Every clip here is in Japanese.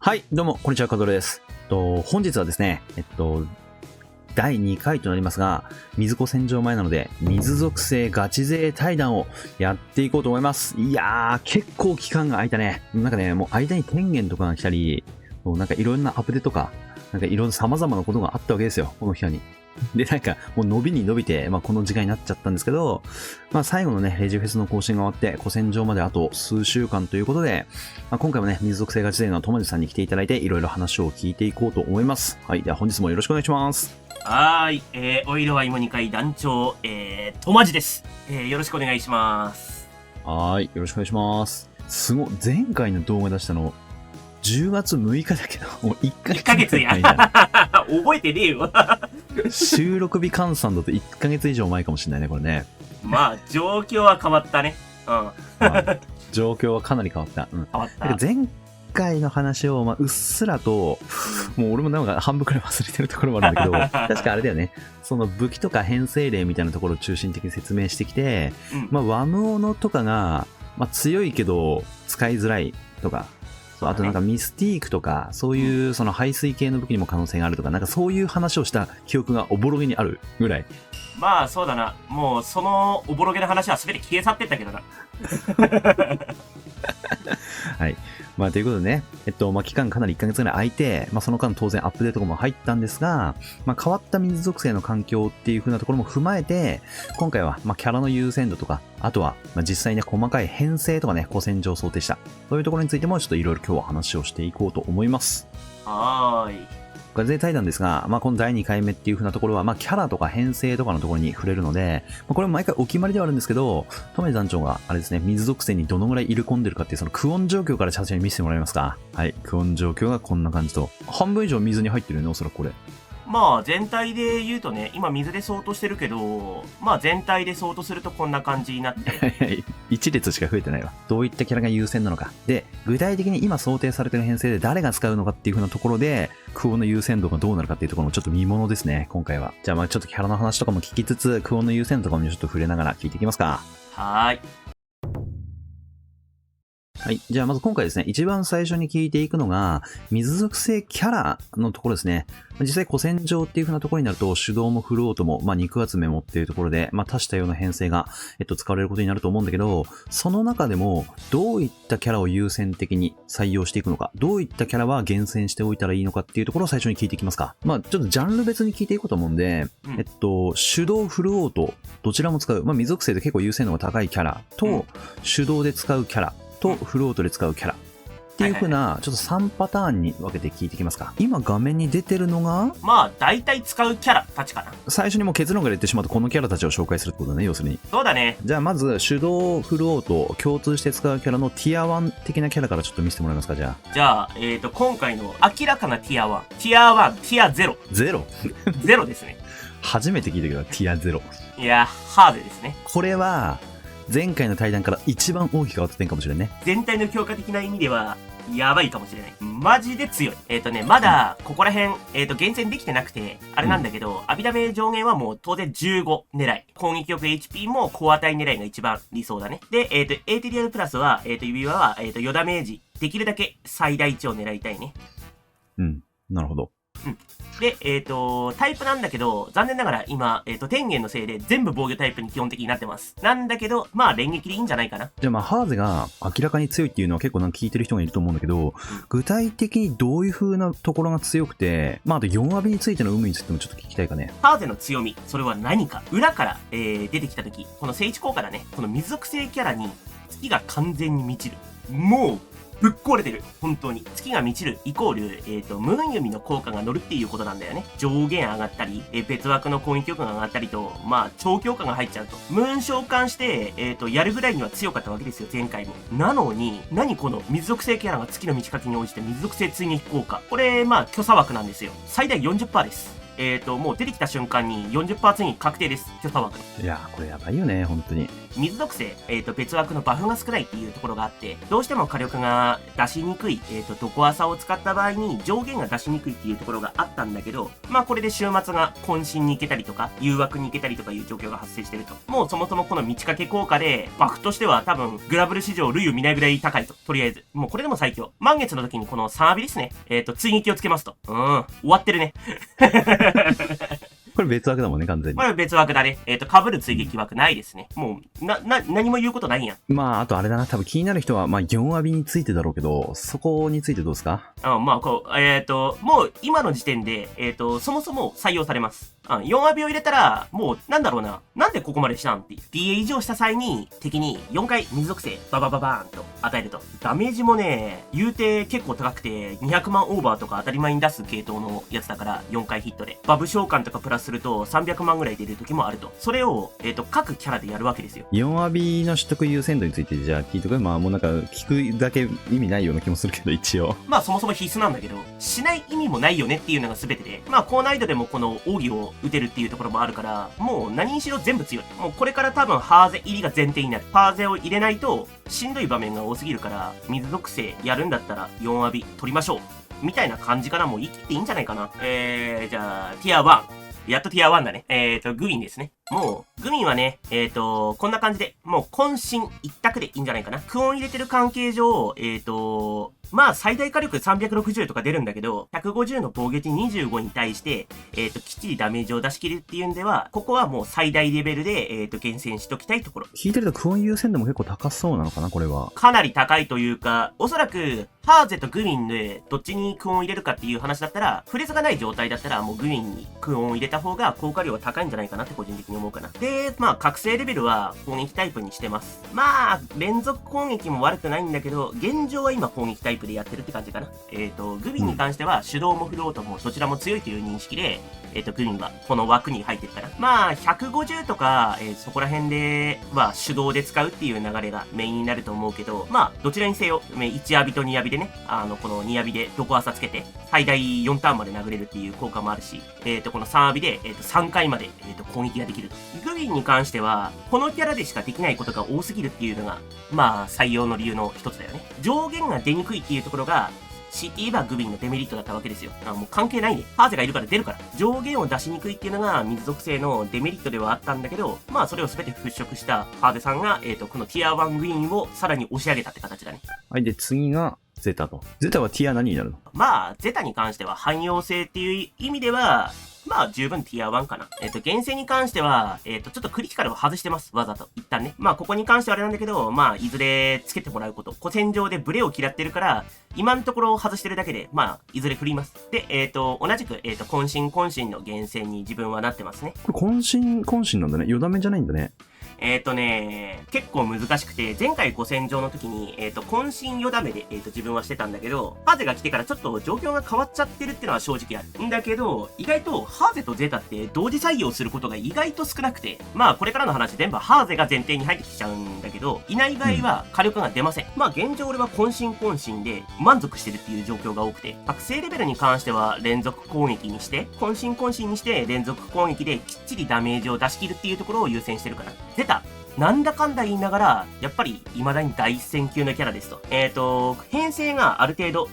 はい、どうも、こんにちは、カドルです。本日はですね、第2回となりますが、水子洗浄前なので、水属性ガチ勢対談をやっていこうと思います。いやー、結構期間が空いたね。なんかね、もう間に天元とかが来たり、もうなんかいろんなアップデートとか、なんかいろんな様々なことがあったわけですよ、この期間に。で、なんか、もう伸びに伸びて、この時間になっちゃったんですけど、最後のね、レジフェスの更新が終わって、古戦場まであと数週間ということで、今回もね、水属性ガチ勢の友地さんに来ていただいて、いろいろ話を聞いていこうと思います。はい、では本日もよろしくお願いします。はーい、お色は芋2回団長、友地です。よろしくお願いします。はい、よろしくお願いします。すごい、前回の動画出したの、10月6日だけど、もう1ヶ月や。覚えてねえよ。収録日換算だと1ヶ月以上前かもしれないね、これね。まあ、状況は変わったね。状況はかなり変わった。変わった。前回の話を、うっすらと、もう俺もなんか半分くらい忘れてるところもあるんだけど、確かあれだよね。その武器とか編成例みたいなところを中心的に説明してきて、ワムオノとかが、強いけど使いづらいとか、あとなんかミスティークとか、そういうその排水系の武器にも可能性があるとか、なんかそういう話をした記憶がおぼろげにあるぐらい。まあそうだな。もうそのおぼろげの話は全て消え去ってったけどな。はい。ということでね、期間かなり1ヶ月ぐらい空いて、その間当然アップデートとかも入ったんですが、変わった水属性の環境っていう風なところも踏まえて、今回はキャラの優先度とか、あとは実際ね、細かい編成とかね、古戦場を想定した、そういうところについてもちょっといろいろ今日は話をしていこうと思います。はーい。ガチ勢対談ですが、この第2回目っていう風なところは、キャラとか編成とかのところに触れるので、これも毎回お決まりではあるんですけど、トメ団長があれですね、水属性にどのぐらい入れ込んでるかっていうそのクオン状況から最初に見せてもらえますか。はい、クオン状況がこんな感じと、半分以上水に入ってるよね、おそらくこれ。まあ全体で言うとね、今水で相当してるけど、全体で相当するとこんな感じになって。1列しか増えてないわ。どういったキャラが優先なのか。で、具体的に今想定されてる編成で誰が使うのかっていう風なところで、クオンの優先度がどうなるかっていうところもちょっと見ものですね、今回は。じゃあちょっとキャラの話とかも聞きつつ、クオンの優先度とかもちょっと触れながら聞いていきますか。はーい。はい。じゃあまず今回ですね、一番最初に聞いていくのが、水属性キャラのところですね。実際古戦場っていう風なところになると、手動もフロートも、肉集めもっていうところで、多種多様な編成が、使われることになると思うんだけど、その中でも、どういったキャラを優先的に採用していくのか、どういったキャラは厳選しておいたらいいのかっていうところを最初に聞いていきますか。ちょっとジャンル別に聞いていこうと思うんで、手動フルオート、どちらも使う、水属性で結構優先度が高いキャラと、手動で使うキャラ、とフロートで使うキャラっていう風なちょっと3パターンに分けて聞いていきますか。今画面に出てるのが大体使うキャラたちかな。最初にもう結論から言ってしまうとこのキャラたちを紹介するってことだね、要するに。そうだね。じゃあまず手動フルオート共通して使うキャラのティア1的なキャラからちょっと見せてもらえますか。じゃあ今回の明らかなティア1、ティア1、ティア0。ゼロですね。初めて聞いたけどティア0。いやハードですね。これは前回の対談から一番大きく変わった点かもしれんね。全体の強化的な意味では、やばいかもしれない。マジで強い。まだ、ここら辺、厳選できてなくて、あれなんだけど、アビダメ上限はもう当然15狙い。攻撃力 HP も高値狙いが一番理想だね。で、ATDR プラスは、指輪は、4ダメージ。できるだけ最大値を狙いたいね。なるほど。で、タイプなんだけど、残念ながら今、天元のせいで全部防御タイプに基本的になってます。なんだけど、連撃でいいんじゃないかな。じゃあハーゼが明らかに強いっていうのは結構聞いてる人がいると思うんだけど、具体的にどういう風なところが強くて、あと4アビについての有無についてもちょっと聞きたいかね。ハーゼの強み、それは何か。裏から、出てきた時、この聖地効果だね。この水属性キャラに月が完全に満ちる。もう、ぶっ壊れてる。本当に。月が満ちるイコール、ムーン弓の効果が乗るっていうことなんだよね。上限上がったり、別枠の攻撃力が上がったりと、超強化が入っちゃうと。ムーン召喚して、やるぐらいには強かったわけですよ、前回も。なのに、何この水属性キャラが月の満ち欠きに応じて水属性追撃効果。これ、巨差枠なんですよ。最大 40% です。もう出てきた瞬間に 40% に確定です。巨パワーの。いやー、これやばいよね、本当に。水属性、別枠のバフが少ないっていうところがあって、どうしても火力が出しにくい、ドコアサを使った場合に上限が出しにくいっていうところがあったんだけど、まあこれで週末が渾身に行けたりとか、誘惑に行けたりとかいう状況が発生してると。もうそもそもこの満ち欠け効果で、バフとしては多分、グラブル史上類を見ないぐらい高いと。とりあえず。もうこれでも最強。満月の時にこの3浴びですね。追撃をつけますと。終わってるね。これ別枠だもんね、完全に。これ別枠だね。被る追撃枠ないですね。もう、何も言うことないんや。まあ、あとあれだな、多分気になる人は、まあ、4浴びについてだろうけど、そこについてどうですか？まあ、もう今の時点で、そもそも採用されます。4浴びを入れたら、もう、なんだろうな。なんでここまでしたんっていう。DA 以上した際に、敵に4回水属性、ババババーンと与えると。ダメージもね、言うて結構高くて、200万オーバーとか当たり前に出す系統のやつだから、4回ヒットで。バブ召喚とかプラスすると、300万ぐらい出る時もあると。それを、各キャラでやるわけですよ。4浴びの取得優先度について、じゃあ聞いとく？まあ、もうなんか、聞くだけ意味ないような気もするけど、一応。まあ、そもそも必須なんだけど、しない意味もないよねっていうのが全てで、まあ、高難易度でもこの奥義を打てるっていうところもあるから、もう何にしろ全部強い。もうこれから多分ハーゼ入りが前提になる。ハーゼを入れないと、しんどい場面が多すぎるから、水属性やるんだったら4浴び取りましょう。みたいな感じかな。もう生きていいんじゃないかな。じゃあ、ティア1。やっとティア1だね。グミンですね。もう、グミンはね、こんな感じで、もう渾身一択でいいんじゃないかな。クオン入れてる関係上、まあ、最大火力360とか出るんだけど、150の防御値25に対して、きっちりダメージを出し切るっていうんでは、ここはもう最大レベルで、厳選しときたいところ。聞いてるとクオン優先度も結構高そうなのかな、これは。かなり高いというか、おそらく、ハーゼとグミンで、どっちにクオンを入れるかっていう話だったら、フレーズがない状態だったら、もうグミンにクオンを入れた方が効果量は高いんじゃないかなって個人的に思うかな。で、まあ、覚醒レベルは攻撃タイプにしてます。まあ、連続攻撃も悪くないんだけど、現状は今攻撃タイプでやってるって感じかな。グミンに関しては、手動もフロートもどちらも強いという認識で、グミンはこの枠に入ってるから。まあ、150とか、そこら辺では手動で使うっていう流れがメインになると思うけど、まあ、どちらにせよ、1浴びと2浴びでね、この2浴びでどこ朝つけて、最大4ターンまで殴れるっていう効果もあるし、この3浴びで、3回まで、攻撃ができると。グミンに関しては、このキャラでしかできないことが多すぎるっていうのが、まあ、採用の理由の一つだよね。上限が出にくいっていうところが、強いて言えばグビンのデメリットだったわけですよ。もう関係ないね。ハーゼがいるから出るから。上限を出しにくいっていうのが水属性のデメリットではあったんだけど、まあそれを全て払拭したハーゼさんが、このティア1グイーンをさらに押し上げたって形だね。はい、で、次が、ゼタと。ゼタはティア何になるの？まあ、ゼタに関しては汎用性っていう意味では、まあ、十分ティア1かな。厳選に関しては、ちょっとクリティカルを外してます。わざと。一旦ね。まあ、ここに関してはあれなんだけど、まあ、いずれつけてもらうこと。古戦場でブレを嫌ってるから、今のところ外してるだけで、まあ、いずれ振ります。で、同じく、渾身の厳選に自分はなってますね。これ渾身なんだね。よだめじゃないんだね。結構難しくて、前回5戦場の時に、渾身よだめで、自分はしてたんだけど、ハーゼが来てからちょっと状況が変わっちゃってるっていうのは正直ある。んだけど、意外と、ハーゼとゼータって同時採用することが意外と少なくて、まあ、これからの話全部ハーゼが前提に入ってきちゃうんだけど、いない場合は火力が出ません。まあ、現状俺は渾身で満足してるっていう状況が多くて、覚醒レベルに関しては連続攻撃にして、渾身にして連続攻撃できっちりダメージを出し切るっていうところを優先してるかな。ゼータなんだかんだ言いながら、やっぱり未だに第一線級のキャラですと。編成がある程度、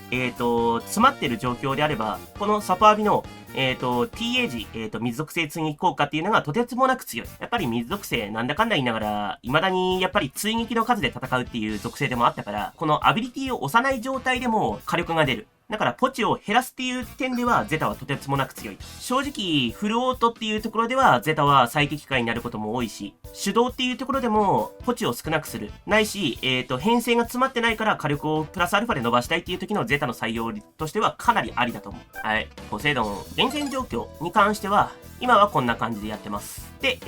詰まってる状況であれば、このサポアビの、TA 時、水属性追撃効果っていうのがとてつもなく強い。やっぱり水属性なんだかんだ言いながら、未だにやっぱり追撃の数で戦うっていう属性でもあったから、このアビリティを押さない状態でも火力が出る。だからポチを減らすっていう点ではゼタはとてつもなく強い。正直、フルオートっていうところではゼタは最適解になることも多いし、手動っていうところでもポチを少なくする。ないし、編成が詰まってないから火力をプラスアルファで伸ばしたいっていう時のゼタの採用としてはかなりありだと思う。はい。ポセイドン、厳選状況に関しては、今はこんな感じでやってます。で、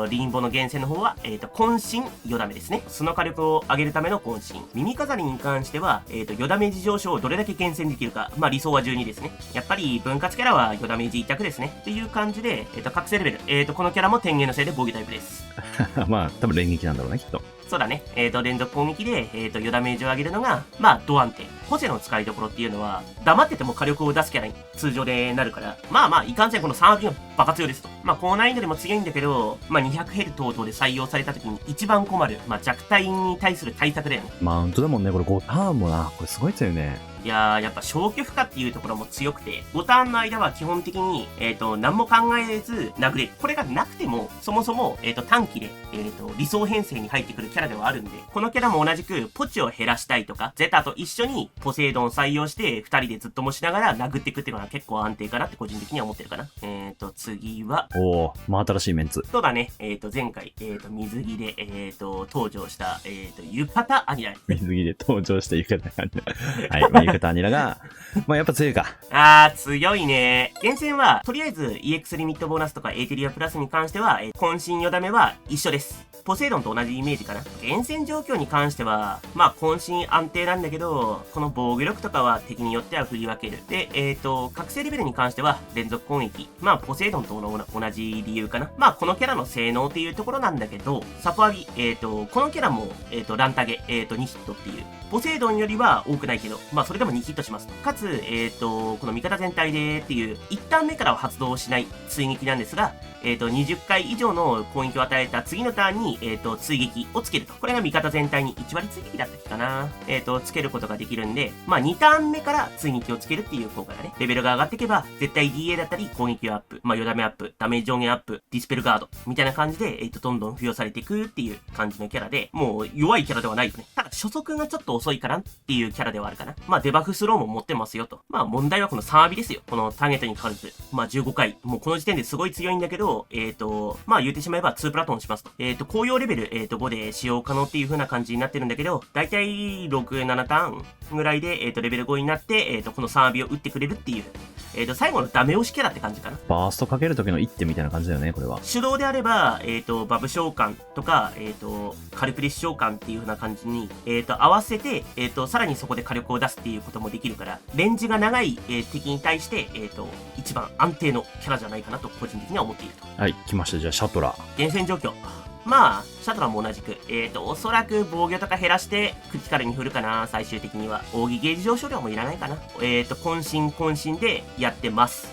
リンボの厳選の方は、渾身、よだめですね。その火力を上げるための渾身。耳飾りに関しては、よだめ時上昇をどれだけ厳選できるか。まあ理想は12ですね。やっぱり分割キャラはよだめ時一択ですね。っていう感じで、覚醒レベル。このキャラも天元のせいで防御タイプです。まあ、多分連撃なんだろうね、きっと。そうだね。連続攻撃で、余ダメージを上げるのが、まあ、ド安定。ポセの使いどころっていうのは、黙ってても火力を出すキャラに通常でなるから、まあまあ、いかんせんこのサービンはバカ強ですと。まあ、高難易度でも強いんだけど、まあ、200ヘル等々で採用された時に一番困る、まあ、弱体に対する対策だよね。マウントだもんね、これ5ターンもな。これすごい強いね。いやー、やっぱ消去負荷っていうところも強くて、5ターンの間は基本的に、何も考えず殴れる。これがなくても、そもそも、短期で、理想編成に入ってくるキャラではあるんで、このキャラも同じく、ポチを減らしたいとか、ゼタと一緒にポセイドンを採用して、2人でずっと持ちながら殴っていくっていうのは結構安定かなって個人的には思ってるかな。次は、おー、まあ新しいメンツ。そうだね、前回、水着で、登場した、浴衣アニラ。水着で登場した浴衣アニラ。はい、まあ、浴衣アニラが、まあやっぱ強いか。強いね。厳選は、とりあえず EX リミットボーナスとかエーテリアプラスに関しては、渾身よだめは一緒です。ポセイドンと同じイメージかな。厳選状況に関しては、まあ、渾身安定なんだけど、この防御力とかは敵によっては振り分ける。で、覚醒レベルに関しては連続攻撃。まあ、ポセイドンと同じ理由かな。まあ、このキャラの性能っていうところなんだけど、サポアビ、このキャラも、ランタゲ、2ヒットっていう。ポセイドンよりは多くないけど、まあ、それでも2ヒットします。かつ、この味方全体でっていう、一旦目からは発動しない追撃なんですが、20回以上の攻撃を与えた次のターンに、追撃をつけると。これが味方全体に1割追撃だったっけかな。つけることができるんで、まあ、2ターン目から追撃をつけるっていう効果がね、レベルが上がっていけば、絶対 DA だったり、攻撃アップ、まあ、よだめアップ、ダメージ上限アップ、ディスペルガード、みたいな感じで、どんどん付与されていくっていう感じのキャラで、もう弱いキャラではないよね。ただ、初速がちょっと遅いかなっていうキャラではあるかな。まあ、デバフスローも持ってますよと。まあ、問題はこのサービですよ。このターゲットに関する。まあ、15回。もうこの時点ですごい強いんだけど、まあ、言ってしまえば2プラトンしますと。紅葉レベル、5で使用可能っていう風な感じになってるんだけど、だいたい6、7ターンぐらいで、レベル5になって、このサービを打ってくれるっていう、最後のダメ押しキャラって感じかな。バーストかける時の一手みたいな感じだよね、これは。手動であれば、バブ召喚とか、カルプリス召喚っていう風な感じに、合わせて、さらにそこで火力を出すっていうこともできるから、レンジが長い、敵に対して、一番安定のキャラじゃないかなと個人的には思っていると。はい、来ました。じゃあ、シャトラ。厳選状況。まあ、シャトラも同じく、おそらく防御とか減らして、クリティカルに振るかな、最終的には。奥義ゲージ上昇量もいらないかな。渾身でやってます。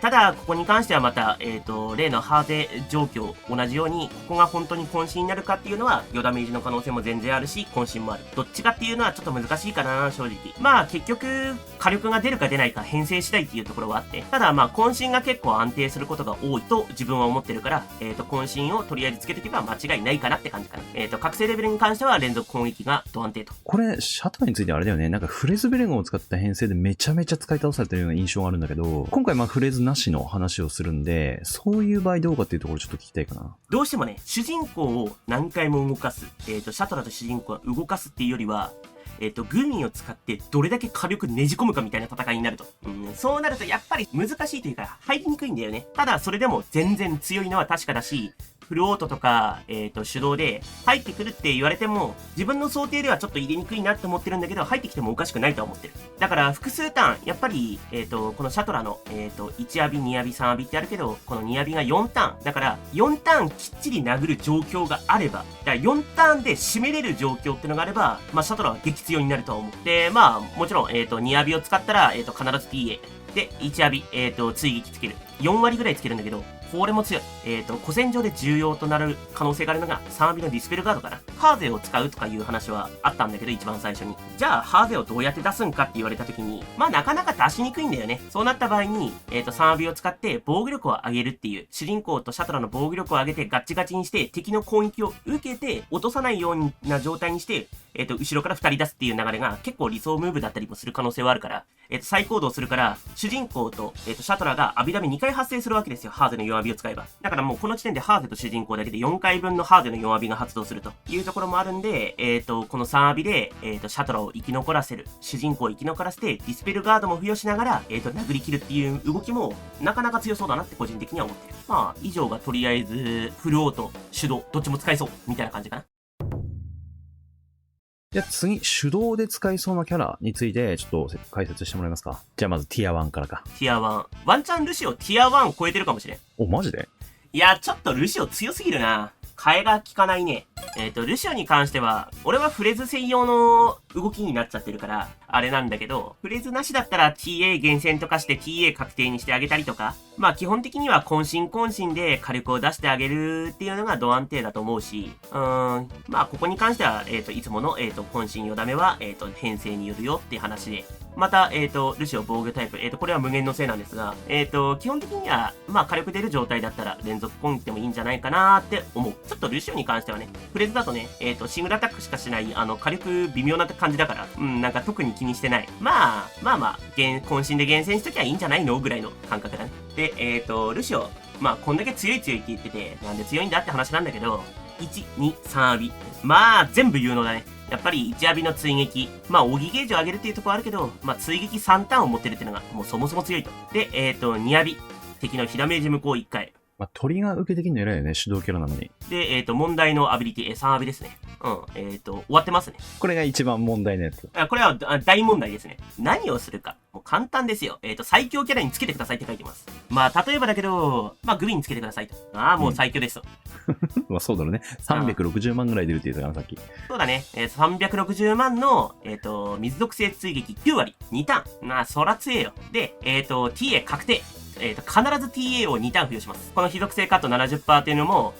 ただ、ここに関してはまた、例のハーゼ状況、同じように、ここが本当に渾身になるかっていうのは、余ダメージの可能性も全然あるし、渾身もある。どっちかっていうのはちょっと難しいかな、正直。まあ、結局、火力が出るか出ないか編成次第っていうところはあって、ただまあ、渾身が結構安定することが多いと自分は思ってるから、渾身をとりあえずつけとけば間違いないかなって感じかな。覚醒レベルに関しては連続攻撃がド安定と。これ、シャトラについてはあれだよね。なんかフレーズベレゴンを使った編成でめちゃめちゃ使い倒されてるような印象があるんだけど、今回まあフレーズなしの話をするんで、そういう場合どうかっていうところちょっと聞きたいかな。どうしてもね、主人公を何回も動かす。シャトラと主人公は動かすっていうよりは、グミを使ってどれだけ火力ねじ込むかみたいな戦いになると。そうなるとやっぱり難しいというか入りにくいんだよね。ただそれでも全然強いのは確かだし、フルオートとか、手動で入ってくるって言われても、自分の想定ではちょっと入れにくいなって思ってるんだけど、入ってきてもおかしくないとは思ってる。だから複数ターン、やっぱり、このシャトラの、1アビ、2アビ、3アビってあるけど、この2アビが4ターン。だから、4ターンきっちり殴る状況があれば、だから4ターンで締めれる状況ってのがあれば、まあ、シャトラは激強になるとは思う。で、まあ、もちろん、2アビを使ったら、必ず TA。で、1アビ、追撃つける。4割ぐらいつけるんだけど、これも強い。古戦場で重要となる可能性があるのが、3アビのディスペルガードかな。ハーゼを使うとかいう話はあったんだけど、一番最初に。じゃあ、ハーゼをどうやって出すんかって言われた時に、まあ、なかなか出しにくいんだよね。そうなった場合に、3アビを使って防御力を上げるっていう、主人公とシャトラの防御力を上げてガッチガチにして、敵の攻撃を受けて、落とさないような状態にして、後ろから2人出すっていう流れが結構理想ムーブだったりもする可能性はあるから、再行動するから、主人公と、シャトラがアビダメ2回発生するわけですよ。ハーゼの4アビを使えば。だからもうこの時点でハーゼと主人公だけで4回分のハーゼの4アビが発動するというところもあるんで、この3アビで、シャトラを生き残らせる。主人公を生き残らせて、ディスペルガードも付与しながら、殴り切るっていう動きも、なかなか強そうだなって個人的には思ってる。まあ、以上がとりあえず、フルオート、手動、どっちも使えそう、みたいな感じかな。じゃあ次、手動で使いそうなキャラについて、ちょっと解説してもらえますか。じゃあまずティア1からか。ティア1。ワンチャンルシオティア1超えてるかもしれん。お、マジで？いや、ちょっとルシオ強すぎるな。替えが効かないね。ルシオに関しては、俺はフレズ専用の動きになっちゃってるから、あれなんだけど、フレズなしだったら TA 厳選とかして TA 確定にしてあげたりとか、まあ基本的には渾身で火力を出してあげるっていうのがド安定だと思うし、まあここに関しては、いつもの、渾身よだめは、編成によるよっていう話で、また、ルシオ防御タイプ、これは無限のせいなんですが、基本的には、まあ火力出る状態だったら連続攻撃でもいいんじゃないかなーって思う。ちょっとルシオに関してはね、フレーズだとね、シングルアタックしかしない、火力微妙な感じだから、なんか特に気にしてない。まあ、渾身で厳選しときゃいいんじゃないのぐらいの感覚だね。で、ルシオ、まあ、こんだけ強いって言ってて、なんで強いんだって話なんだけど、1、2、3アビ。まあ、全部有能だね。やっぱり1アビの追撃。まあ、オギゲージを上げるっていうところあるけど、まあ、追撃3ターンを持ってるっていうのが、もうそもそも強いと。で、2アビ。敵の火ダメージ無効1回。まあ、トリガー受け的に偉いよね、手動キャラなのに。で、問題のアビリティ、3アビですね。終わってますね。これが一番問題のやつ。これは大問題ですね。何をするか。もう簡単ですよ。最強キャラにつけてくださいって書いてます。まあ、例えばだけど、まあ、グビにつけてくださいと。ああ、もう最強ですと。まあ、そうだろうね。360万ぐらい出るって言ってたかな、さっき。そうだね。360万の、水属性追撃9割。2ターン。まあ、そら強えよ。で、TA 確定。必ず TA を2ターン付与します。この非属性カット 70% っていうのも、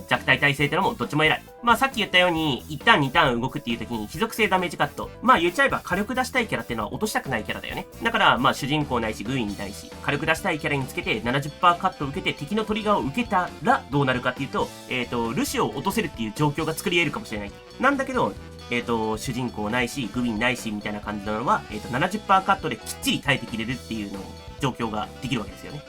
弱体耐性っていうのもどっちも偉い。まあさっき言ったように、1ターン2ターン動くっていう時に非属性ダメージカット。まあ言っちゃえば火力出したいキャラっていうのは落としたくないキャラだよね。だからまあ主人公ないしグインないし、火力出したいキャラにつけて 70% カットを受けて敵のトリガーを受けたらどうなるかっていうと、ルシオを落とせるっていう状況が作り得るかもしれない。なんだけど、主人公ないし、グビンないし、みたいな感じなのは、70% カットできっちり耐えてきれるっていうのを、状況ができるわけですよね。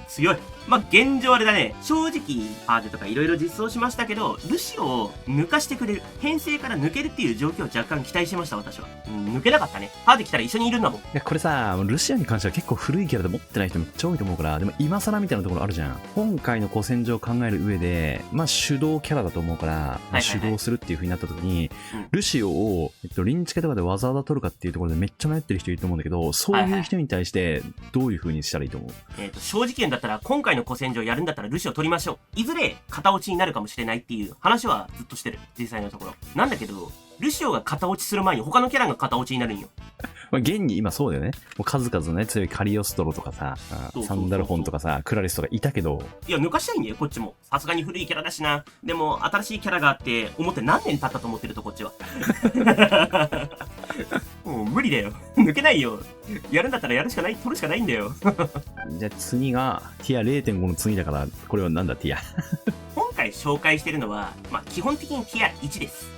強い。まあ、現状あれだね。正直、パーテとかいろいろ実装しましたけど、ルシオを抜かしてくれる。編成から抜けるっていう状況を若干期待しました、私は。抜けなかったね。パーテ来たら一緒にいるんだもん。いや、これさ、ルシアに関しては結構古いキャラで持ってない人めっちゃ多いと思うから、でも今更みたいなところあるじゃん。今回の古戦場を考える上で、まあ手動キャラだと思うから、まあ、手動するっていう風になった時に、ルシオを、リンチケとかでわざわざ取るかっていうところでめっちゃ迷ってる人いると思うんだけど、そういう人に対してどういう風にしたらいいと思う？正直言うんだったら、今回の古戦場やるんだったらルシオ取りましょう。いずれ、型落ちになるかもしれないっていう話はずっとしてる。実際のところ。なんだけど、ルシオが型落ちする前に他のキャラが型落ちになるんよ。まあ、現に今そうだよね。もう数々のね、強いカリオストロとかさ、サンダルホンとかさ、クラリスとかいたけど。いや、抜かしたいんだよ、こっちも。さすがに古いキャラだしな。でも、新しいキャラがあって、思って何年経ったと思ってると、こっちは。もう無理だよ。抜けないよ。やるんだったらやるしかない、取るしかないんだよ。じゃあ次が、ティア 0.5 の次だから、これはなんだ、ティア。今回紹介してるのは、まあ、基本的にティア1です。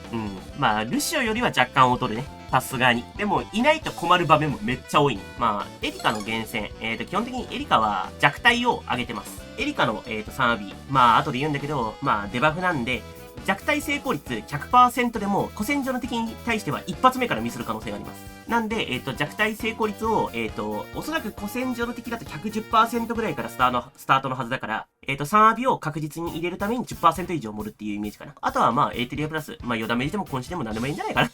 まあ、ルシオよりは若干劣るね。さすがに。でも、いないと困る場面もめっちゃ多いね。まあ、エリカの厳選。基本的にエリカは弱体を上げてます。エリカの、3アビ。まあ、後で言うんだけど、まあ、デバフなんで、弱体成功率 100% でも、古戦場の敵に対しては一発目からミスる可能性があります。なんで、弱体成功率を、おそらく古戦場の敵だと 110% ぐらいからスタートのはずだから、3アビを確実に入れるために 10% 以上盛るっていうイメージかな。あとはまあ、エーテリアプラス、まあ、ヨダメジでも渾身でも何でもいいんじゃないかな。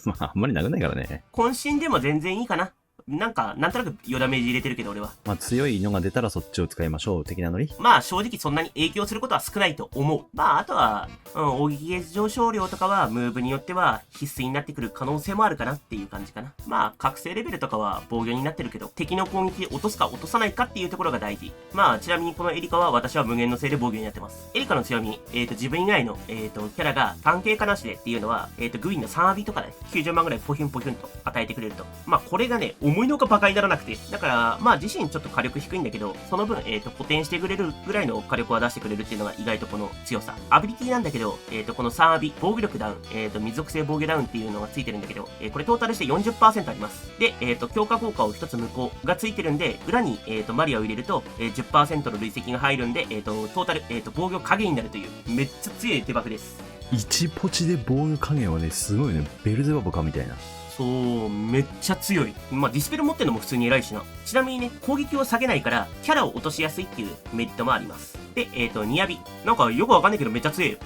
まあ、あんまり殴んないからね。渾身でも全然いいかな。なんとなくヨダメージ入れてるけど俺は。まあ強いのが出たらそっちを使いましょう的なノリ。まあ正直そんなに影響することは少ないと思う。まああとは、攻撃ゲージ上昇量とかはムーブによっては必須になってくる可能性もあるかなっていう感じかな。まあ覚醒レベルとかは防御になってるけど、敵の攻撃落とすか落とさないかっていうところが大事。まあちなみにこのエリカは私は無限のせいで防御になってます。エリカの強み、自分以外の、キャラが関係かなしでっていうのは、グインの3アビとかね、90万ぐらいポヒュンポヒュンと与えてくれると。まあこれがね、思いのほかバカにならなくて。だから、まあ自身ちょっと火力低いんだけど、その分、補填してくれるぐらいの火力は出してくれるっていうのが意外とこの強さ。アビリティなんだけど、この3アビ、防御力ダウン、水属性防御ダウンっていうのがついてるんだけど、これトータルして 40% あります。で、強化効果を1つ無効がついてるんで、裏に、マリアを入れると、10% の累積が入るんで、トータル、防御影になるという、めっちゃ強いデバフです。1ポチで防御加減はね、すごいね。ベルゼバブかみたいな。そう、めっちゃ強い。まあ、ディスペル持ってるのも普通に偉いしな。ちなみにね、攻撃を下げないから、キャラを落としやすいっていうメリットもあります。で、ニアビ。なんかよくわかんないけどめっちゃ強いよ。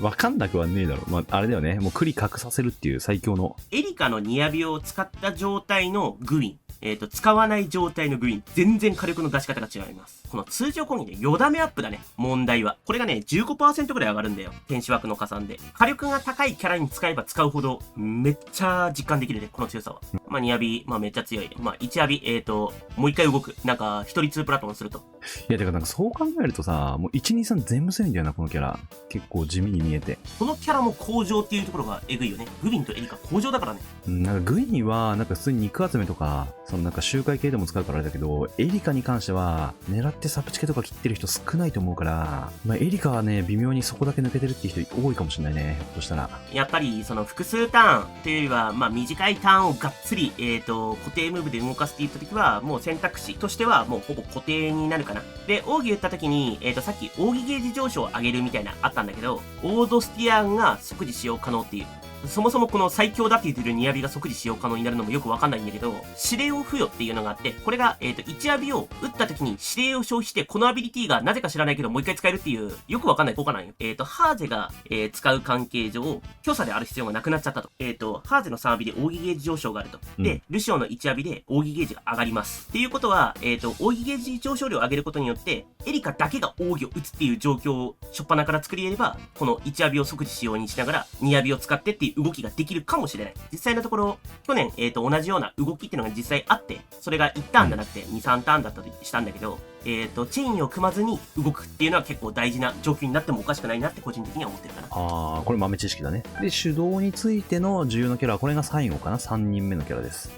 わかんなくはねえだろ。まあ、あれだよね。もうクリ隠させるっていう最強の。エリカのニアビを使った状態のグイン。使わない状態のグイーン、全然火力の出し方が違います。この通常攻撃でよだめアップだね。問題は。これがね、15% ぐらい上がるんだよ。天使枠の加算で。火力が高いキャラに使えば使うほど、めっちゃ実感できるね、この強さは。まあ、2アビ、まあ、めっちゃ強い。まあ、1アビ、もう一回動く。なんか、1人2プラトンすると。いや、てかなんかそう考えるとさ、もう1、2、3全部強いんだよな、このキャラ。結構地味に見えて。このキャラも向上っていうところがエグいよね。グビンとエリカ向上だからね。なんかグインは、なんか普通に肉集めとか、そのなんか周回系でも使うからあれだけど、エリカに関しては、狙ってサプチケとか切ってる人少ないと思うから、まあエリカはね、微妙にそこだけ抜けてるっていう人多いかもしれないね、ひょっとしたら。やっぱり、その複数ターンというよりは、まあ短いターンをがっつり、固定ムーブで動かすって言った時は、もう選択肢としてはもうほぼ固定になるかな。で、奥義言った時に、さっき奥義ゲージ上昇を上げるみたいなあったんだけど、オードスティアンが即時使用可能っていう。そもそもこの最強だって言ってる2アビが即時使用可能になるのもよくわかんないんだけど、指令を付与っていうのがあって、これが、1アビを打った時に指令を消費して、このアビリティがなぜか知らないけどもう一回使えるっていう、よくわかんない効果なんよ。ハーゼが、使う関係上、強さである必要がなくなっちゃったと。ハーゼの3アビで奥義ゲージ上昇があると。で、ルシオの1アビで奥義ゲージが上がります。っていうことは、奥義ゲージ上昇量を上げることによって、エリカだけが奥義を打つっていう状況を初っ端から作り得れば、この1アビを即時使用にしながら、2アビを使ってっていう動きができるかもしれない。実際のところ、去年、同じような動きっていうのが実際あって、それが1ターンじゃなくて2、3ターンだったとしたんだけど、チェーンを組まずに動くっていうのは結構大事な状況になってもおかしくないなって個人的には思ってるかな。あー、これ豆知識だね。で、手動についての重要なキャラは、これが最後かな ?3 人目のキャラです。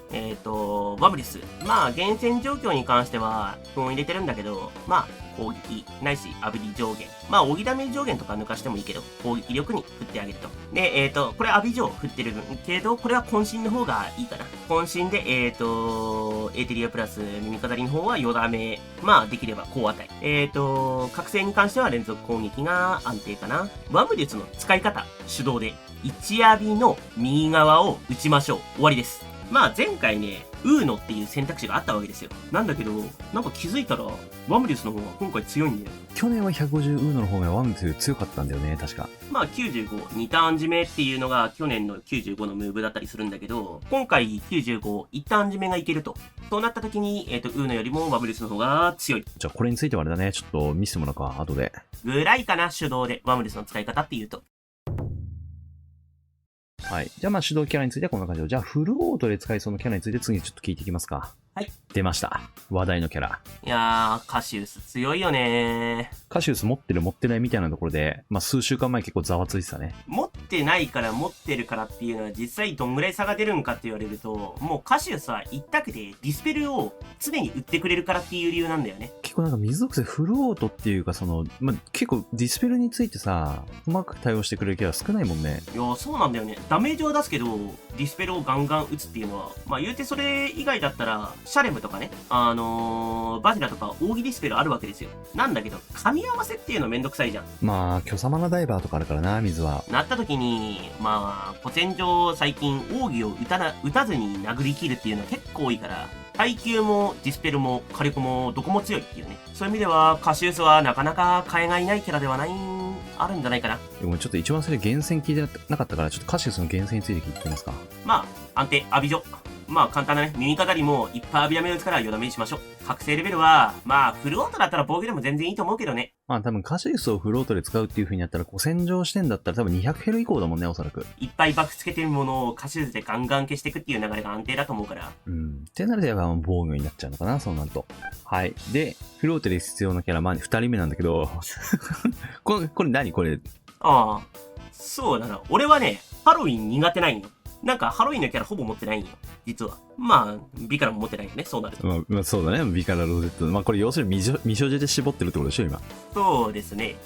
バブリス。まあ、厳選状況に関しては、分を入れてるんだけど、まあ、攻撃、ないし、アビリ上限。まあ、オギダメ上限とか抜かしてもいいけど、攻撃力に振ってあげると。で、これアビ上振ってるけど、これは渾身の方がいいかな。渾身で、エーテリアプラス耳飾りの方はよだめ。まあ、できれば高値。覚醒に関しては連続攻撃が安定かな。ワム術の使い方、手動で、1アビの右側を打ちましょう。終わりです。まあ前回ね、ウーノっていう選択肢があったわけですよ。なんだけど、なんか気づいたら、ワムリウスの方が今回強いんだよ。去年は150ウーノの方がワムリウス強かったんだよね、確か。まあ95、2ターン締めっていうのが去年の95のムーブだったりするんだけど、今回95、1ターン締めがいけると。そうなった時に、ウーノよりもワムリウスの方が強い。じゃあこれについてはあれだね、ちょっと見せてもらうか、後で。ぐらいかな、手動でワムリウスの使い方っていうと。はい。じゃあまあ手動キャラについてはこんな感じで。じゃあフルオートで使いそうなキャラについて次ちょっと聞いていきますか。はい。出ました。話題のキャラ。いやー、カシウス強いよねー。カシウス持ってる持ってないみたいなところで、まあ数週間前結構ざわついてたね。持ってないから持ってるからっていうのは実際どんぐらい差が出るんかって言われると、もうカシウスは一択でディスペルを常に売ってくれるからっていう理由なんだよね。結構なんか水属性フルオートっていうかまあ結構ディスペルについてさ、うまく対応してくれるキャラ少ないもんね。いや、そうなんだよね。ダメージは出すけど、ディスペルをガンガン打つっていうのは、まあ言うてそれ以外だったら、シャレムとかね、バジラとか扇ディスペルあるわけですよ。なんだけど、噛み合わせっていうのめんどくさいじゃん。まあ、巨様なダイバーとかあるからな、水は。なった時に、まあ、古戦場最近、扇を打たずに殴り切るっていうのは結構多いから、耐久もディスペルも火力もどこも強いっていうね。そういう意味では、カシウスはなかなか替えがいないキャラではない、あるんじゃないかな。でもちょっと一番それ厳選聞いてなかったから、ちょっとカシウスの厳選について聞いてみますか。まあ、安定、アビジョ。まあ簡単なね、耳飾りもいっぱい浴びやめ打つからよだめにしましょう。覚醒レベルは、まあフルオートだったら防御でも全然いいと思うけどね。まあ多分カシウスをフルオートで使うっていう風になったら、古戦場視点だったら多分200ヘル以降だもんね、おそらく。いっぱいバフつけてるものをカシウスでガンガン消していくっていう流れが安定だと思うから。うん。ってなるとやっぱ防御になっちゃうのかな、そうなると。はい。で、フルオートで必要なキャラ、まあ2人目なんだけど、これ何これ。ああ、そうだな。俺はね、ハロウィン苦手ないんよ。なんかハロウィンのキャラほぼ持ってないんよ。実は。まあ、ビカラも持ってないよね、そうなると。まあそうだね、ビカラロゼット。まあこれ要するに未所持で絞ってるってことでしょ、今。そうですね、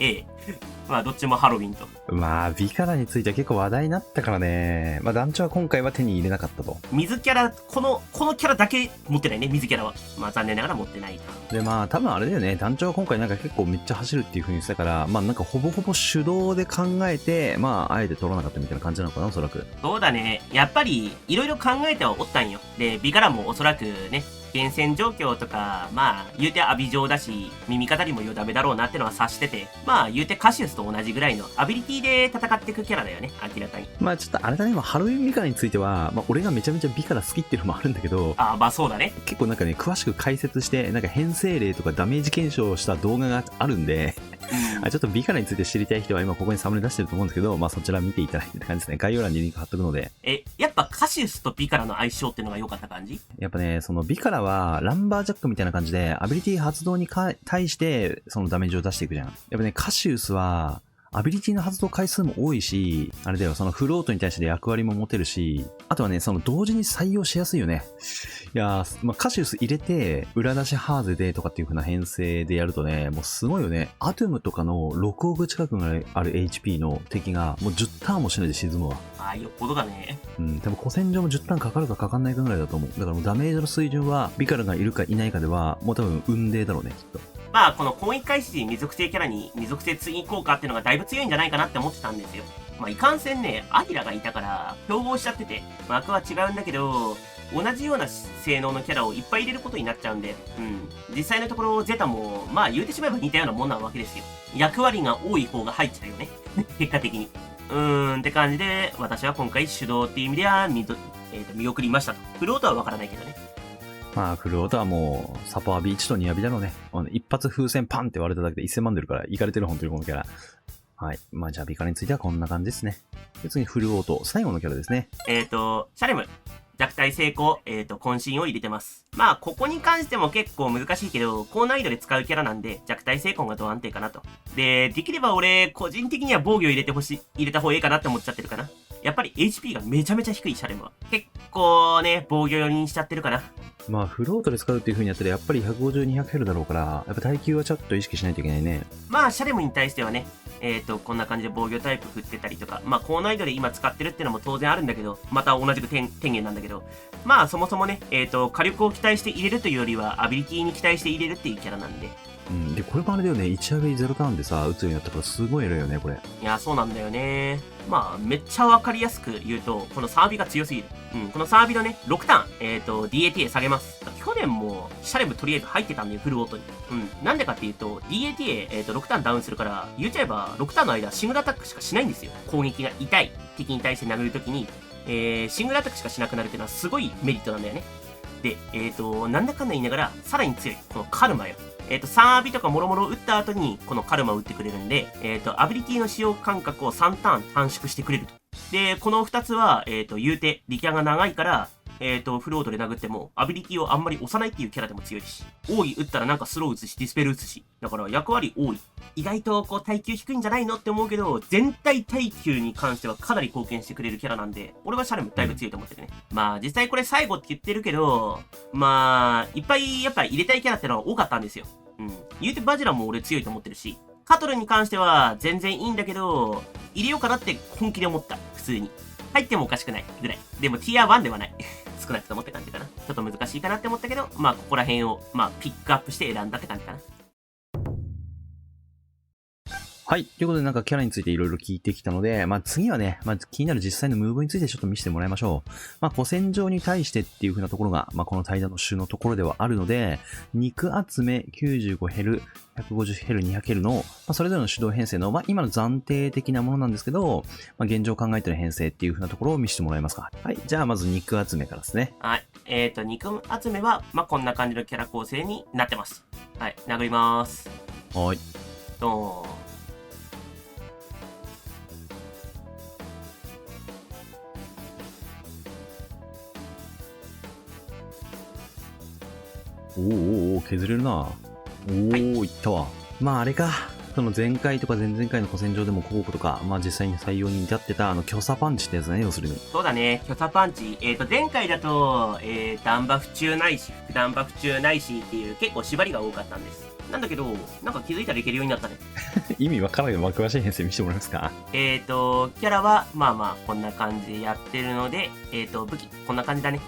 まあどっちもハロウィンと。まあ、ビカラについては結構話題になったからね。まあ団長は今回は手に入れなかったと。水キャラ、このキャラだけ持ってないね、水キャラは。まあ残念ながら持ってないと。でまあ多分あれだよね、団長は今回なんか結構めっちゃ走るっていう風にしてたから、まあなんかほぼほぼ手動で考えて、まああえて取らなかったみたいな感じなのかな、おそらく。そうだね。やっぱり、いろいろ考えてはおったんよ。で、ビカラもおそらくね、厳選状況とか、まあ、言うてアビ状だし、耳飾りもよだめだろうなってのは察してて、まあ、言うてカシウスと同じぐらいのアビリティで戦っていくキャラだよね、明らかに。まあちょっとあれだね、ハロウィンビカラについては、まあ俺がめちゃめちゃビカラ好きっていうのもあるんだけど、ああ、まあそうだね。結構なんかね、詳しく解説して、なんか編成例とかダメージ検証をした動画があるんで、うん。ちょっとビカラについて知りたい人は今ここにサムネ出してると思うんですけど、まあそちら見ていただいてって感じですね。概要欄にリンク貼っとくので。やっぱカシウスとビカラの相性っていうのが良かった感じ？やっぱね、そのビカラはランバージャックみたいな感じで、アビリティ発動に対してそのダメージを出していくじゃん。やっぱね、カシウスは、アビリティの発動回数も多いし、あれだよ、そのフロートに対して役割も持てるし、あとはね、その同時に採用しやすいよね。いやー、まあ、カシウス入れて、裏出しハーゼでとかっていう風な編成でやるとね、もうすごいよね。アトゥムとかの6億近くがある HP の敵が、もう10ターンもしないで沈むわ。ああ、よっぽどだね。うん、多分古戦場も10ターンかかるかかかんないかぐらいだと思う。だからもうダメージの水準は、ビカラがいるかいないかでは、もう多分運命だろうね、きっと。まあ、この攻撃開始時に属性キャラに二属性追撃効果っていうのがだいぶ強いんじゃないかなって思ってたんですよ。まあ、いかんせんね、アキラがいたから、競合しちゃってて、枠は違うんだけど、同じような性能のキャラをいっぱい入れることになっちゃうんで、実際のところ、ゼタも、まあ言うてしまえば似たようなもんなわけですよ。役割が多い方が入っちゃうよね。結果的に。って感じで、私は今回手動っていう意味では見送りましたと。フロートはわからないけどね。まあ、フルオートはもう、サポアビ1と2アビだろうね。一発風船パンって割れただけで1000万出るから、いかれてる本当にこのキャラ。はい。まあ、じゃあビカラについてはこんな感じですね。で次にフルオート、最後のキャラですね。シャレム。弱体成功、渾身を入れてます。まあ、ここに関しても結構難しいけど、高難易度で使うキャラなんで、弱体成功がド安定かなと。で、できれば俺、個人的には防御入れた方がいいかなって思っちゃってるかな。やっぱり HP がめちゃめちゃ低いシャレムは。結構ね、防御寄りにしちゃってるかな。まあ、フロートで使うっていう風にやったら、やっぱり150、200減るだろうから、やっぱ耐久はちょっと意識しないといけないね。まあ、シャレムに対してはね、こんな感じで防御タイプ振ってたりとか、まあ、高難易度で今使ってるっていうのも当然あるんだけど、また同じく天元なんだけど、まあ、そもそもね、火力を期待して入れるというよりは、アビリティに期待して入れるっていうキャラなんで。うん。で、これもあれだよね。1アビ0ターンでさ、撃つようになったからすごい偉いよね、これ。いや、そうなんだよね。まあ、めっちゃわかりやすく言うと、このサービが強すぎる。このサービのね、6ターン、DATA 下げます。去年も、シャレムとりあえず入ってたんだよ、フルオートに。なんでかっていうと、DATA、6ターンダウンするから、言っちゃえば、6ターンの間、シングルアタックしかしないんですよ。攻撃が痛い敵に対して殴るときに、シングルアタックしかしなくなるっていうのはすごいメリットなんだよね。で、なんだかんだ言いながら、さらに強い、このカルマよ。3アビとかもろもろ打った後に、このカルマを打ってくれるんで、アビリティの使用間隔を3ターン短縮してくれると。で、この2つは、言うて、力キが長いから、フロートで殴っても、アビリティをあんまり押さないっていうキャラでも強いし、奥義打ったらなんかスロー打つし、ディスペル打つし、だから役割多い。意外とこう耐久低いんじゃないのって思うけど、全体耐久に関してはかなり貢献してくれるキャラなんで、俺はシャレムだいぶ強いと思っててね。まあ、実際これ最後って言ってるけど、まあ、いっぱいやっぱ入れたいキャラってのは多かったんですよ。言うてバジラも俺強いと思ってるし、カトルに関しては全然いいんだけど、入れようかなって本気で思った。普通に。入ってもおかしくないぐらい。でもティア1ではない。少なくともって感じかな。ちょっと難しいかなって思ったけど、まあここら辺を、まあピックアップして選んだって感じかな。はい。ということでなんかキャラについていろいろ聞いてきたので、まあ次はね、まあ気になる実際のムーブについてちょっと見せてもらいましょう。まあ古戦場に対してっていう風なところが、まあこの対談の週のところではあるので、肉集め95ヘル、150ヘル、200ヘルの、まあそれぞれの手動編成の、まあ今の暫定的なものなんですけど、まあ現状考えてる編成っていう風なところを見せてもらえますか。はい。じゃあまず肉集めからですね。はい。肉集めは、まあこんな感じのキャラ構成になってます。はい。殴ります。はい。ドーン。おー、削れるな。いったわ。まああれか。その前回とか前々回の古戦場でも候補とか、まあ実際に採用に至ってた巨差パンチってやつね、要するに。そうだね、巨差パンチ。前回だと、弾バフ中ないし、副弾バフ中ないしっていう結構縛りが多かったんです。なんだけど、なんか気づいたらいけるようになったね。意味わからないの詳しい編成見せてもらえますか？キャラは、まあまあ、こんな感じでやってるので、武器、こんな感じだね。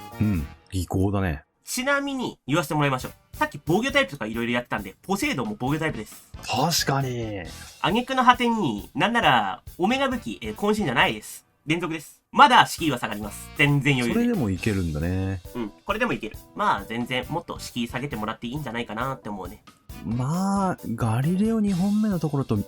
技巧だね。ちなみに、言わせてもらいましょう。さっき防御タイプとかいろいろやってたんで、ポセイドンも防御タイプです。確かに。挙句の果てに、なんなら、オメガ武器、渾身じゃないです。連続です。まだ敷居は下がります。全然余裕で。それでもいけるんだね。うん。これでもいける。まあ全然もっと敷居下げてもらっていいんじゃないかなって思うね。まあ、ガリレオ2本目のところと、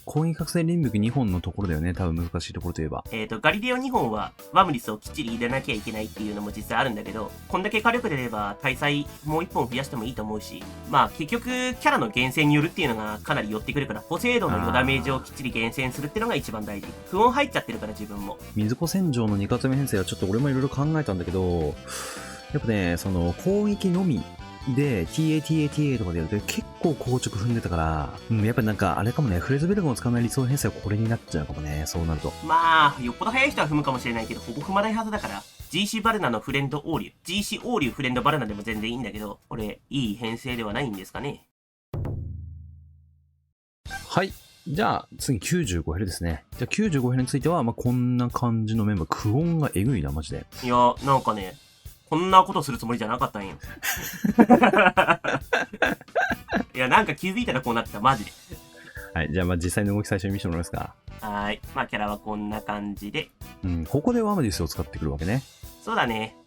攻撃覚醒リンビック2本のところだよね。多分難しいところといえば。ガリレオ2本は、ワムリスをきっちり入れなきゃいけないっていうのも実際あるんだけど、こんだけ火力であれば、大祭もう1本増やしてもいいと思うし、まあ結局、キャラの厳選によるっていうのがかなり寄ってくるから、ポセイドンの余ダメージをきっちり厳選するっていうのが一番大事。不穏入っちゃってるから自分も。水子戦場の2発目編成はちょっと俺もいろいろ考えたんだけど、やっぱね、その攻撃のみで TA とかでやると結構硬直踏んでたから、やっぱりなんかあれかもね、フレズベルグを使わない理想編成はこれになっちゃうかもね、そうなると。まあ、よっぽど早い人は踏むかもしれないけど、ほぼ踏まないはずだから、GC バルナのフレンドオーリュ、GC オーリュフレンドバルナでも全然いいんだけど、これ、いい編成ではないんですかね。はい。じゃあ、次95ヘルですね。じゃあ95ヘルについては、こんな感じのメンバー、クオンがえぐいな、マジで。いや、なんかね、こんなことするつもりじゃなかったんよ。いや、なんか気づいたらこうなってた、マジで。はい。じゃあ、実際の動き最初に見せてもらいますか。はい。まあ、キャラはこんな感じで。ここでワムディスを使ってくるわけね。そうだね。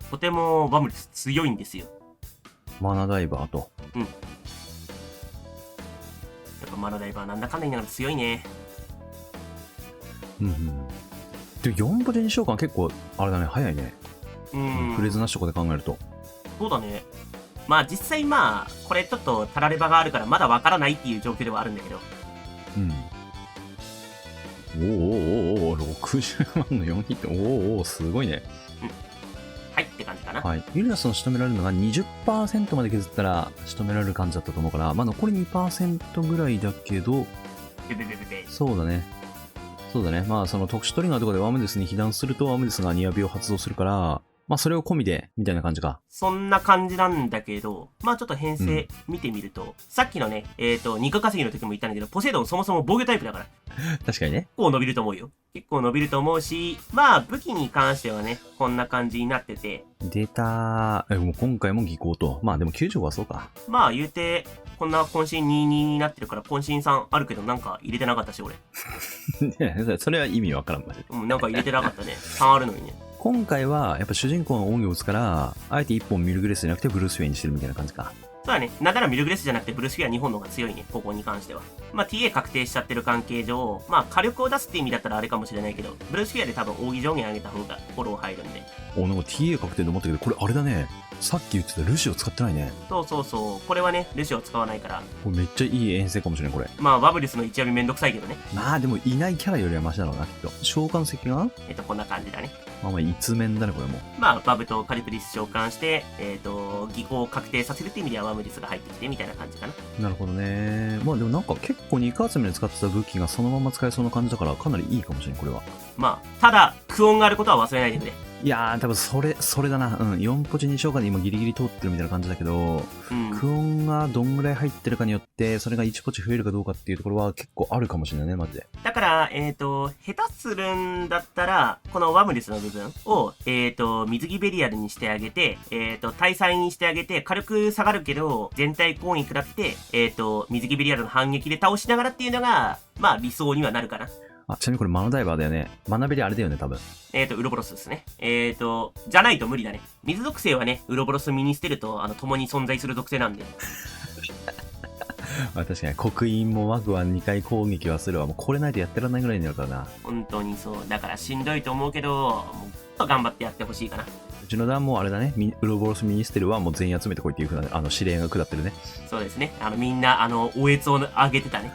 とてもワムディス強いんですよ。マナダイバーと。やっぱマナダイバーなんだかんだ言いながら強いね。で、4ポジにしようか結構、あれだね、早いね。フレーズなしとかで考えると。そうだね。まあ実際これちょっとタラレバがあるからまだわからないっていう状況ではあるんだけど。60万の4ヒット。すごいね。はいって感じかな。はい。ユリナスの仕留められるのが 20% まで削ったら仕留められる感じだったと思うから、残り 2% ぐらいだけど、そうだね。その特殊トリガーとかでワムデスに被弾するとワムデスがニアビを発動するから、それを込みで、みたいな感じか。そんな感じなんだけど、ちょっと編成見てみると、さっきのね、肉稼ぎの時も言ったんだけど、ポセイドンそもそも防御タイプだから。確かにね。結構伸びると思うよ。結構伸びると思うし、武器に関してはね、こんな感じになってて。出たー。もう今回も技巧と。でも95はそうか。言うて、こんな渾身22になってるから、渾身3あるけどなんか入れてなかったし、俺。それは意味わからんまで。なんか入れてなかったね。3あるのにね。今回は、やっぱ主人公の音を打つから、あえて1本ミルグレスじゃなくてブルースウェイにしてるみたいな感じか。そうだね。なんならミルグレスじゃなくてブルースフィア2本の方が強いね。ここに関しては。TA 確定しちゃってる関係上、火力を出すって意味だったらあれかもしれないけど、ブルースフィアで多分扇上限上げた方がフォロー入るんで。なんか TA 確定で思ったけど、これあれだね。さっき言ってたルシオ使ってないね。そう。これはね、ルシオ使わないから。これめっちゃいい編成かもしれない、これ。ワブリスの一読みめんどくさいけどね。でもいないキャラよりはマシだろうな、きっと。召喚石がこんな感じだね。一面だね、これも。バブとカリプリス召喚して、技巧を確定させるって意味ではワムリスが入ってきてみたいな感じかな。なるほどね。でもなんか結構肉集めで使ってた武器がそのまま使えそうな感じだから、かなりいいかもしれない、これは。ただ、クオンがあることは忘れないでくれ。いやー、多分それだな。4ポジ2召喚で今ギリギリ通ってるみたいな感じだけど、クオンがどんぐらい入ってるかによって、それが1ポジ増えるかどうかっていうところは結構あるかもしれないね、マジで。だから、下手するんだったら、このワムリスの部分を、水着ベリアルにしてあげて、大祭にしてあげて、軽く下がるけど、全体攻撃食らって、水着ベリアルの反撃で倒しながらっていうのが、理想にはなるかな。ちなみにこれマナダイバーだよね。マナベリあれだよね、多分。ウロボロスですね。じゃないと無理だね。水属性はね、ウロボロスミニステルと、共に存在する属性なんで。確かに、刻印もワグは2回攻撃はするわ。もうこれないとやってらんないぐらいになるからな。本当にそう。だからしんどいと思うけど、もうちょっと頑張ってやってほしいかな。うちの団もあれだね。ウロボロスミニステルはもう全員集めてこいっていう風な、指令が下ってるね。そうですね。みんな、おえつを上げてたね。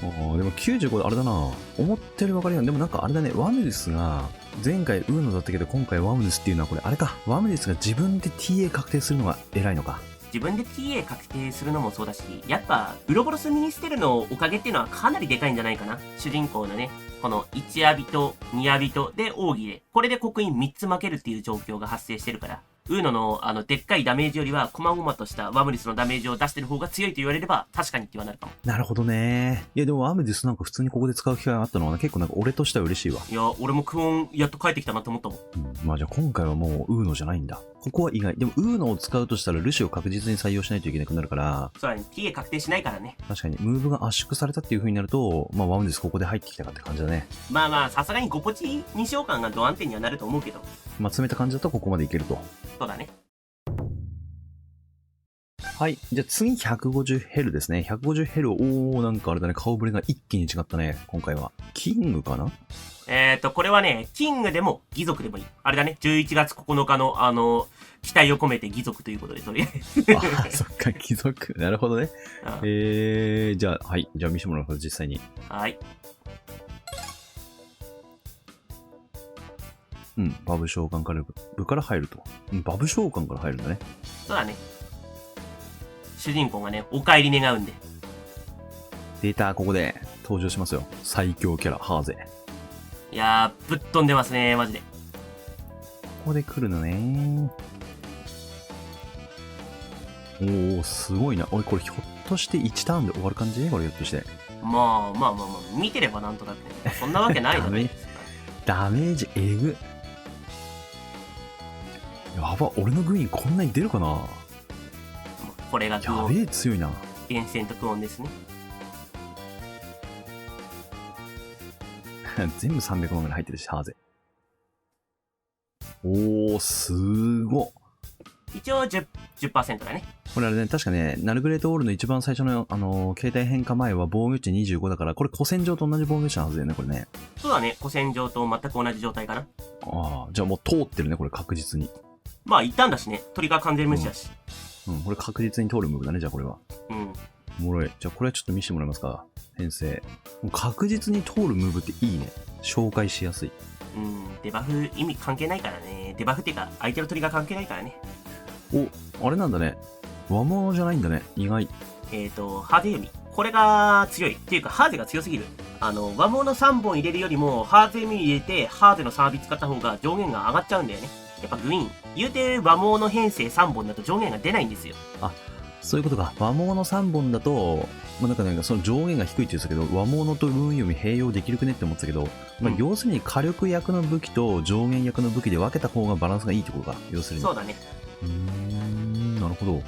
でも95であれだな。思ってるばかりなんでもなんかあれだね。ワムディスが、前回ウーノだったけど今回ワムディスっていうのはこれあれか。ワムディスが自分で TA 確定するのが偉いのか。自分で TA 確定するのもそうだし、やっぱ、ウロボロスミニステルのおかげっていうのはかなりでかいんじゃないかな。主人公のね、この1アビト、2アビトで奥義で、これで刻印3つ負けるっていう状況が発生してるから、ウーノのでっかいダメージよりは、細々としたワムリスのダメージを出してる方が強いと言われれば、確かにってはなるかも。なるほどね。いやでもワムディスなんか普通にここで使う機会があったのは、結構なんか俺としては嬉しいわ。いや、俺もクオンやっと帰ってきたなって思ったもん。じゃあ今回はもうウーノじゃないんだ。ここは意外。でも、ウーノを使うとしたら、ルシを確実に採用しないといけなくなるから、そうだね。TA 確定しないからね。確かに、ムーブが圧縮されたっていう風になると、まあ、ワウンデスここで入ってきたかって感じだね。まあまあ、さすがに5ポチ2召喚がド安定にはなると思うけど。まあ、詰めた感じだとここまでいけると。そうだね。はい。じゃあ次150ヘルですね。150ヘルを、おー、なんかあれだね、顔ぶれが一気に違ったね、今回は。キングかなこれはね、キングでも義族でもいい。あれだね、11月9日の、期待を込めて義族ということで、とりあえず。あ、そっか、貴族。なるほどね。じゃあ、はい。じゃあ見せてもらうから、実際に。はい。うん、バブ召喚から部から入ると。うん、バブ召喚から入るんだね。そうだね。主人公がね、お帰り願うんで。データ、ここで登場しますよ。最強キャラ、ハーゼ。いやー、ぶっ飛んでますね、マジで。ここで来るのね。おー、すごいな。おい、これひょっとして1ターンで終わる感じこれひょっとして。まあ、見てればなんとなくね。そんなわけないだろ。ダメージえぐ。やば、俺のグイーンこんなに出るかな。これがクオン。やべえ、強いな。ヴィンセントクオンですね。全部300万ぐらい入ってるし、ハーゼ。おー、すごっ。一応10% だね。これあれね、確かね、ナルグレートオールの一番最初の、携帯変化前は防御値25だから、これ古戦場と同じ防御値のはずだよね、これね。そうだね、古戦場と全く同じ状態かな。ああ、じゃあもう通ってるね、これ確実に。まあ、一旦だしね、鳥が完全無視だし。うん、これ確実に通るムーブだね、じゃあこれは。うん。おもろい。じゃあこれはちょっと見せてもらえますか。編成。もう確実に通るムーブっていいね。紹介しやすい。うん、デバフ意味関係ないからね。デバフっていうか、相手の鳥が関係ないからね。お、あれなんだね。和物じゃないんだね。意外。ハーゼ弓。これが強い。っていうか、ハーゼが強すぎる。和物3本入れるよりも、ハーゼ弓入れて、ハーゼのサービス使った方が上限が上がっちゃうんだよね。やっぱグイーン。言うて和物編成3本だと上限が出ないんですよ。あ、そういうことか。和物3本だと、まあ、なんかその上限が低いって言ってたけど、和物とルーン弓併用できるくねって思ってたけど、まあ、要するに火力役の武器と上限役の武器で分けた方がバランスがいいってことか。要するに。そうだね。なるほど。